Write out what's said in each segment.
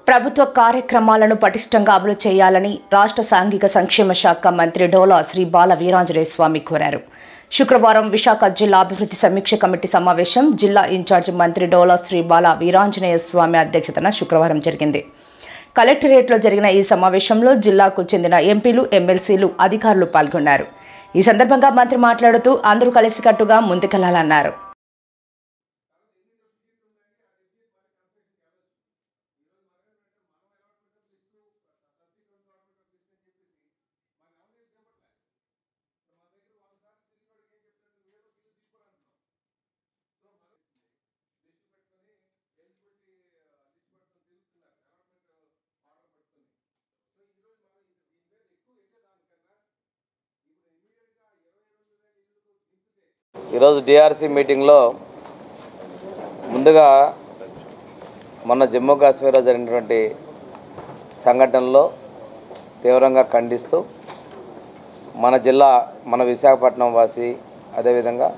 ప్రభుత్వ కార్యక్రమాలను పటిష్టంగా అమలు చేయాలని రాష్ట్ర సాంఘిక సంక్షేమ శాఖ మంత్రి డోలా శ్రీ బాల వీరాంజనేయ స్వామి కోరారు. శుక్రవారం విశాఖ జిల్లా అభివృద్ధి సమీక్ష కమిటీ సమావేశం జిల్లా ఇన్ఛార్జి మంత్రి డోలా శ్రీ బాల వీరాంజనేయ స్వామి అధ్యక్షతన శుక్రవారం జరిగింది. కలెక్టరేట్లో జరిగిన ఈ సమావేశంలో జిల్లాకు చెందిన ఎంపీలు, ఎమ్మెల్సీలు, అధికారులు పాల్గొన్నారు. ఈ సందర్భంగా మంత్రి మాట్లాడుతూ అందరూ కలిసికట్టుగా ముందుకెళ్లాలన్నారు. ఈరోజు డిఆర్సీ మీటింగ్లో ముందుగా మొన్న జమ్మూ కాశ్మీర్లో జరిగినటువంటి సంఘటనలో తీవ్రంగా ఖండిస్తూ మన జిల్లా, మన విశాఖపట్నం వాసి, అదేవిధంగా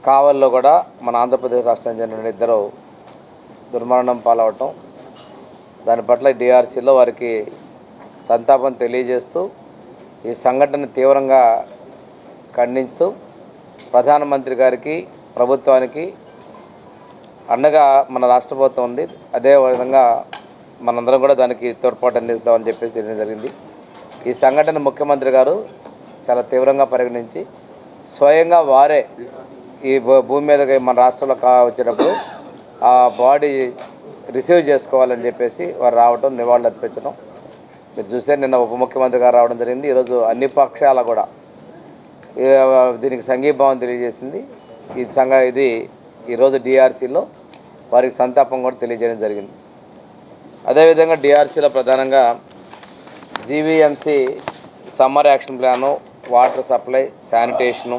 కావల్లో కూడా మన ఆంధ్రప్రదేశ్ రాష్ట్రానికి చెందిన ఇద్దరు దుర్మరణం పాలవటం, దాని పట్ల డిఆర్సీలో వారికి సంతాపం తెలియజేస్తూ ఈ సంఘటన తీవ్రంగా ఖండిస్తూ ప్రధానమంత్రి గారికి, ప్రభుత్వానికి అండగా మన రాష్ట్ర ప్రభుత్వం ఉంది. అదేవిధంగా మనందరం కూడా దానికి తోడ్పాటు అందిస్తామని చెప్పేసి తెలియడం జరిగింది. ఈ సంఘటన ముఖ్యమంత్రి గారు చాలా తీవ్రంగా పరిగణించి స్వయంగా వారే ఈ భూమి మీదకి మన రాష్ట్రంలో వచ్చేటప్పుడు ఆ బాడీ రిసీవ్ చేసుకోవాలని చెప్పేసి వారు రావడం, నివాళులు అర్పించడం మీరు చూసే. నిన్న ఉప ముఖ్యమంత్రి గారు రావడం జరిగింది. ఈరోజు అన్ని పక్షాల కూడా దీనికి సంఘీభావం తెలియజేసింది. ఇది ఈరోజు డిఆర్సీలో వారికి సంతాపం కూడా తెలియజేయడం జరిగింది. అదేవిధంగా డిఆర్సీలో ప్రధానంగా GVMC summer action plan, water supply, sanitation,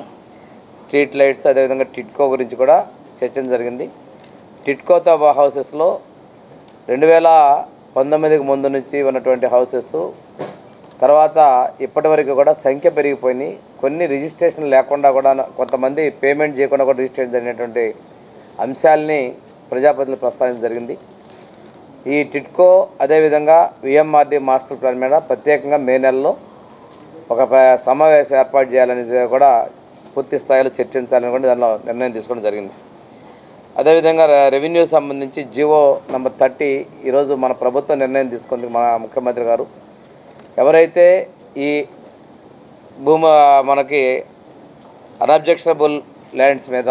street lights, అదేవిధంగా టిట్కో గురించి కూడా చర్చ జరిగింది. టిట్కోతో హౌసెస్లో 2019కి ముందు నుంచి ఉన్నటువంటి హౌసెస్ తర్వాత ఇప్పటి వరకు కూడా సంఖ్య పెరిగిపోయినాయి. కొన్ని రిజిస్ట్రేషన్ లేకుండా కూడా, కొంతమంది పేమెంట్ చేయకుండా కూడా రిజిస్ట్రేషన్ జరిగినటువంటి అంశాలని ప్రజాప్రతినిధులు ప్రస్తావించడం జరిగింది. ఈ టిట్కో అదేవిధంగా విఎంఆర్డీ మాస్టర్ ప్లాన్ మీద ప్రత్యేకంగా మే నెలలో ఒక సమావేశం ఏర్పాటు చేయాలని కూడా పూర్తి స్థాయిలో చర్చించాలని కూడా దానిలో నిర్ణయం తీసుకోవడం జరిగింది. అదేవిధంగా రెవెన్యూ సంబంధించి జీవో నెంబర్ 30 ఈరోజు మన ప్రభుత్వం నిర్ణయం తీసుకుంది. మన ముఖ్యమంత్రి గారు ఎవరైతే ఈ మనకి అన్అబ్జెక్షనబుల్ ల్యాండ్స్ మీద